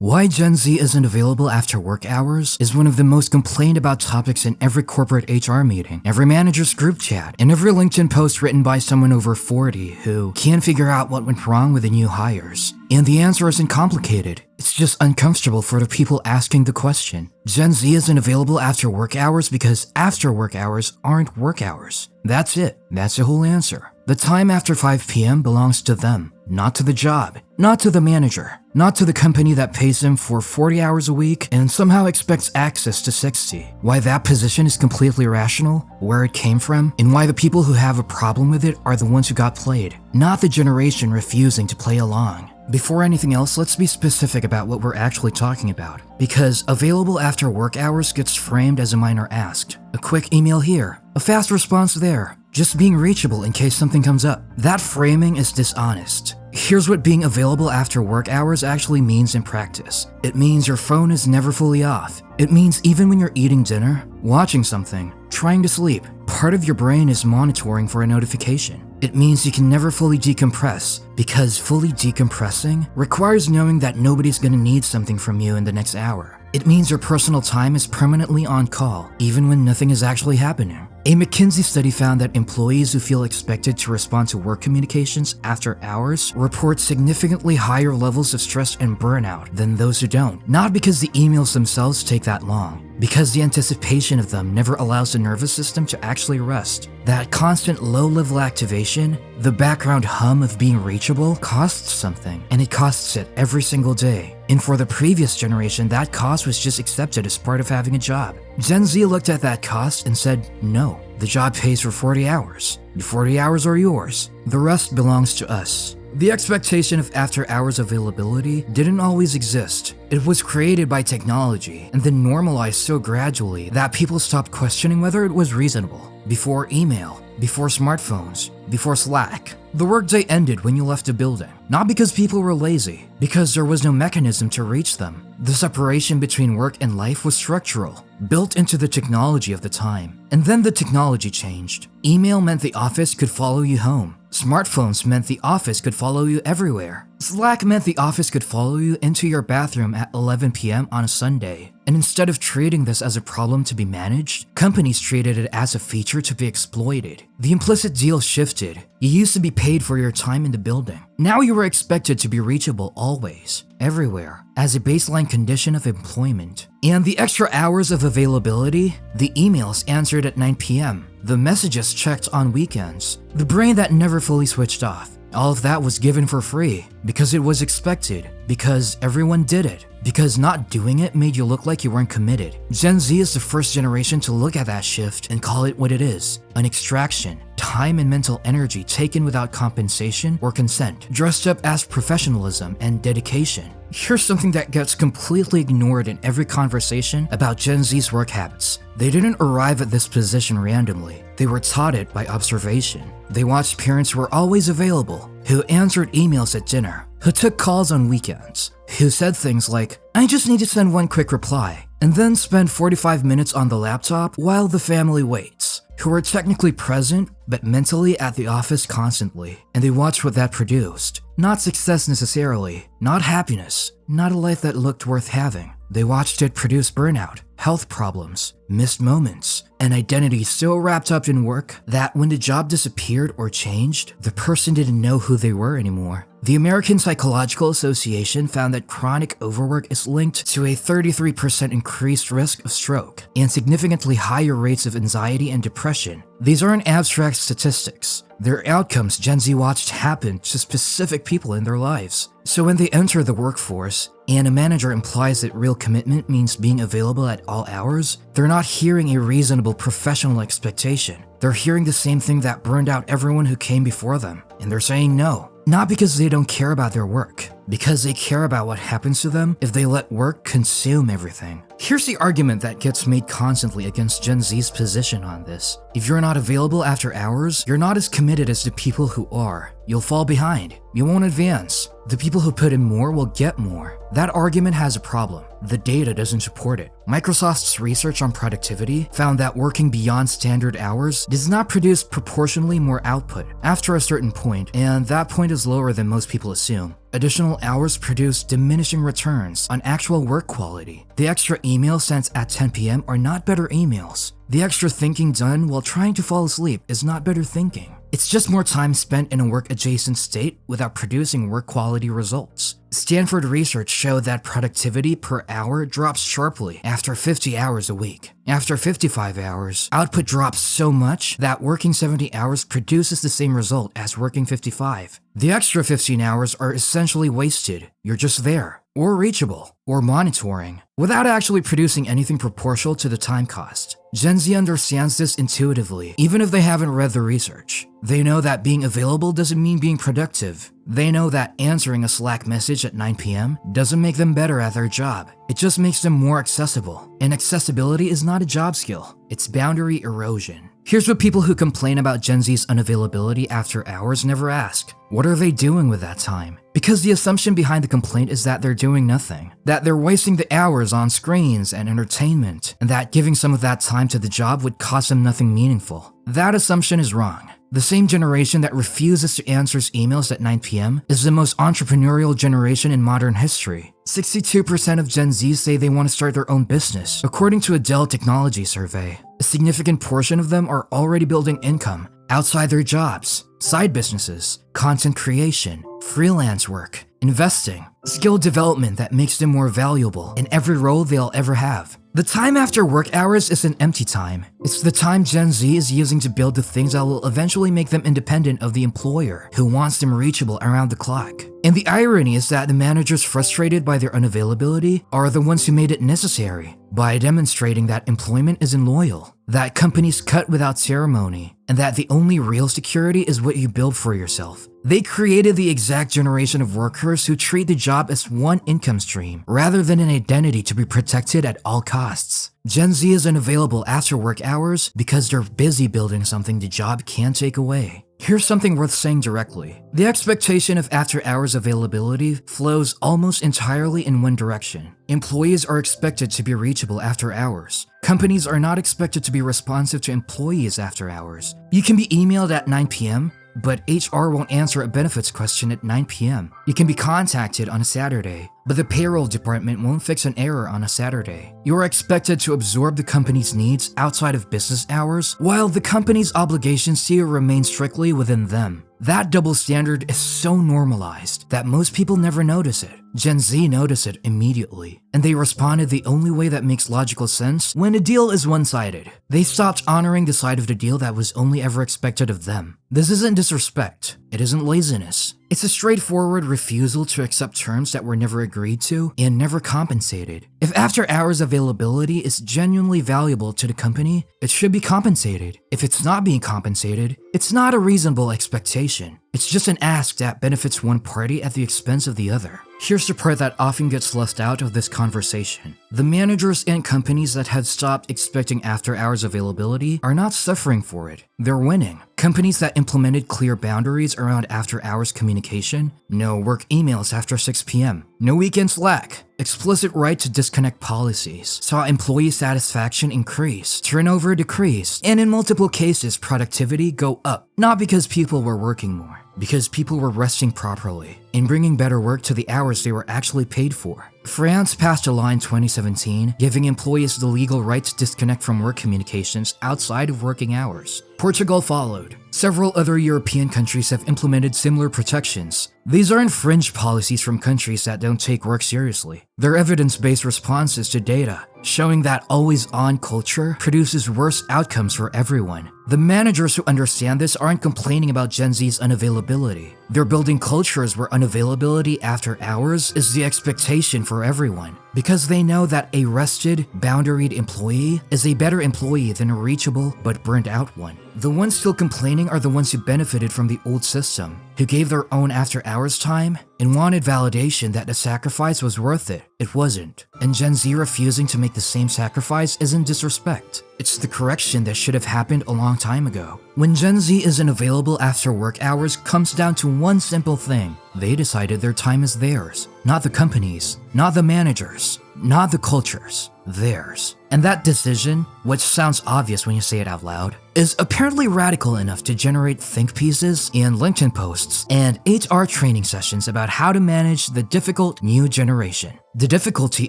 Why Gen Z isn't available after work hours is one of the most complained about topics in every corporate HR meeting, every manager's group chat, and every LinkedIn post written by someone over 40 who can't figure out what went wrong with the new hires. And the answer isn't complicated. It's just uncomfortable for the people asking the question. Gen Z isn't available after work hours because after work hours aren't work hours. That's it. That's the whole answer. The time after 5 p.m. belongs to them, not to the job, not to the manager, not to the company that pays them for 40 hours a week and somehow expects access to 60. Why that position is completely irrational, where it came from, and why the people who have a problem with it are the ones who got played, not the generation refusing to play along. Before anything else, let's be specific about what we're actually talking about, because available after work hours gets framed as a minor ask. A quick email here, a fast response there, just being reachable in case something comes up. That framing is dishonest. Here's what being available after work hours actually means in practice. It means your phone is never fully off. It means even when you're eating dinner, watching something, trying to sleep, part of your brain is monitoring for a notification. It means you can never fully decompress, because fully decompressing requires knowing that nobody's gonna need something from you in the next hour. It means your personal time is permanently on call, even when nothing is actually happening. A McKinsey study found that employees who feel expected to respond to work communications after hours report significantly higher levels of stress and burnout than those who don't. Not because the emails themselves take that long, because the anticipation of them never allows the nervous system to actually rest. That constant low-level activation, the background hum of being reachable, costs something, and it costs it every single day. And for the previous generation, that cost was just accepted as part of having a job. Gen Z looked at that cost and said, no, the job pays for 40 hours. The 40 hours are yours. The rest belongs to us. The expectation of after-hours availability didn't always exist. It was created by technology and then normalized so gradually that people stopped questioning whether it was reasonable. Before email, before smartphones, before Slack, the workday ended when you left the building. Not because people were lazy, because there was no mechanism to reach them. The separation between work and life was structural, built into the technology of the time. And then the technology changed. Email meant the office could follow you home. Smartphones meant the office could follow you everywhere. Slack meant the office could follow you into your bathroom at 11 p.m. on a Sunday. And instead of treating this as a problem to be managed, companies treated it as a feature to be exploited. The implicit deal shifted. You used to be paid for your time in the building. Now you were expected to be reachable always, everywhere, as a baseline condition of employment. And the extra hours of availability, the emails answered at 9 p.m., the messages checked on weekends, the brain that never fully switched off. All of that was given for free because it was expected, because everyone did it, because not doing it made you look like you weren't committed. Gen Z is the first generation to look at that shift and call it what it is, an extraction. Time and mental energy taken without compensation or consent, dressed up as professionalism and dedication. Here's something that gets completely ignored in every conversation about Gen Z's work habits. They didn't arrive at this position randomly. They were taught it by observation. They watched parents who were always available, who answered emails at dinner, who took calls on weekends, who said things like, I just need to send one quick reply, and then spend 45 minutes on the laptop while the family waits, who were technically present but mentally at the office constantly, and they watched what that produced. Not success necessarily, not happiness, not a life that looked worth having. They watched it produce burnout, health problems, missed moments, an identity so wrapped up in work that when the job disappeared or changed, the person didn't know who they were anymore. The American Psychological Association found that chronic overwork is linked to a 33% increased risk of stroke and significantly higher rates of anxiety and depression. These aren't abstract statistics. They're outcomes Gen Z watched happen to specific people in their lives. So when they enter the workforce, and a manager implies that real commitment means being available at all hours, they're not hearing a reasonable professional expectation. They're hearing the same thing that burned out everyone who came before them, and they're saying no. Not because they don't care about their work, because they care about what happens to them if they let work consume everything. Here's the argument that gets made constantly against Gen Z's position on this. If you're not available after hours, you're not as committed as the people who are. You'll fall behind. You won't advance. The people who put in more will get more. That argument has a problem. The data doesn't support it. Microsoft's research on productivity found that working beyond standard hours does not produce proportionally more output after a certain point, and that point is lower than most people assume. Additional hours produce diminishing returns on actual work quality. The extra emails sent at 10 p.m. are not better emails. The extra thinking done while trying to fall asleep is not better thinking. It's just more time spent in a work-adjacent state without producing work-quality results. Stanford research showed that productivity per hour drops sharply after 50 hours a week. After 55 hours, output drops so much that working 70 hours produces the same result as working 55. The extra 15 hours are essentially wasted. You're just there, or reachable, or monitoring, without actually producing anything proportional to the time cost. Gen Z understands this intuitively, even if they haven't read the research. They know that being available doesn't mean being productive. They know that answering a Slack message at 9 p.m. doesn't make them better at their job. It just makes them more accessible. And accessibility is not a job skill, it's boundary erosion. Here's what people who complain about Gen Z's unavailability after hours never ask. What are they doing with that time? Because the assumption behind the complaint is that they're doing nothing, that they're wasting the hours on screens and entertainment, and that giving some of that time to the job would cost them nothing meaningful. That assumption is wrong. The same generation that refuses to answer emails at 9 p.m. is the most entrepreneurial generation in modern history. 62% of Gen Z say they want to start their own business, according to a Dell Technology survey. A significant portion of them are already building income outside their jobs, side businesses, content creation, freelance work, investing, skill development that makes them more valuable in every role they'll ever have. The time after work hours isn't empty time. It's the time Gen Z is using to build the things that will eventually make them independent of the employer who wants them reachable around the clock. And the irony is that the managers frustrated by their unavailability are the ones who made it necessary by demonstrating that employment isn't loyal, that companies cut without ceremony, and that the only real security is what you build for yourself. They created the exact generation of workers who treat the job as one income stream rather than an identity to be protected at all costs. Gen Z is unavailable after work hours because they're busy building something the job can't take away. Here's something worth saying directly. The expectation of after-hours availability flows almost entirely in one direction. Employees are expected to be reachable after hours. Companies are not expected to be responsive to employees after hours. You can be emailed at 9 p.m., but HR won't answer a benefits question at 9 p.m. You can be contacted on a Saturday, but the payroll department won't fix an error on a Saturday. You are expected to absorb the company's needs outside of business hours, while the company's obligations to you remain strictly within them. That double standard is so normalized that most people never notice it. Gen Z notice it immediately, and they responded the only way that makes logical sense when a deal is one-sided. They stopped honoring the side of the deal that was only ever expected of them. This isn't disrespect. It isn't laziness. It's a straightforward refusal to accept terms that were never agreed to and never compensated. If after-hours availability is genuinely valuable to the company, it should be compensated. If it's not being compensated, it's not a reasonable expectation. It's just an ask that benefits one party at the expense of the other. Here's the part that often gets left out of this conversation. The managers and companies that have stopped expecting after-hours availability are not suffering for it. They're winning. Companies that implemented clear boundaries around after-hours communication, no work emails after 6 p.m., no weekend Slack, explicit right to disconnect policies, saw employee satisfaction increase, turnover decrease, and in multiple cases productivity go up. Not because people were working more, because people were resting properly and bringing better work to the hours they were actually paid for. France passed a law in 2017 giving employees the legal right to disconnect from work communications outside of working hours. Portugal followed. Several other European countries have implemented similar protections. These aren't fringe policies from countries that don't take work seriously. They're evidence-based responses to data, showing that always-on culture produces worse outcomes for everyone. The managers who understand this aren't complaining about Gen Z's unavailability. They're building cultures where unavailability after hours is the expectation for everyone. Because they know that a rested, boundaried employee is a better employee than a reachable but burnt out one. The ones still complaining are the ones who benefited from the old system, who gave their own after-hours time and wanted validation that the sacrifice was worth it. It wasn't. And Gen Z refusing to make the same sacrifice isn't disrespect. It's the correction that should have happened a long time ago. When Gen Z isn't available after work hours comes down to one simple thing. They decided their time is theirs, not the company's, not the managers, not the culture's, theirs. And that decision, which sounds obvious when you say it out loud, is apparently radical enough to generate think pieces and LinkedIn posts and HR training sessions about how to manage the difficult new generation. The difficulty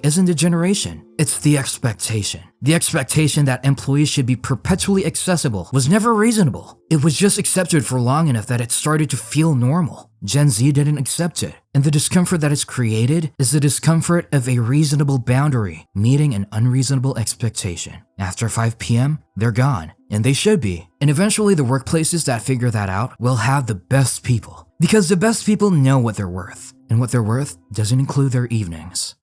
isn't the generation, it's the expectation. The expectation that employees should be perpetually accessible was never reasonable. It was just accepted for long enough that it started to feel normal. Gen Z didn't accept it, and the discomfort that is created is the discomfort of a reasonable boundary meeting an unreasonable expectation. After 5 p.m., they're gone, and they should be. And eventually the workplaces that figure that out will have the best people, because the best people know what they're worth, and what they're worth doesn't include their evenings.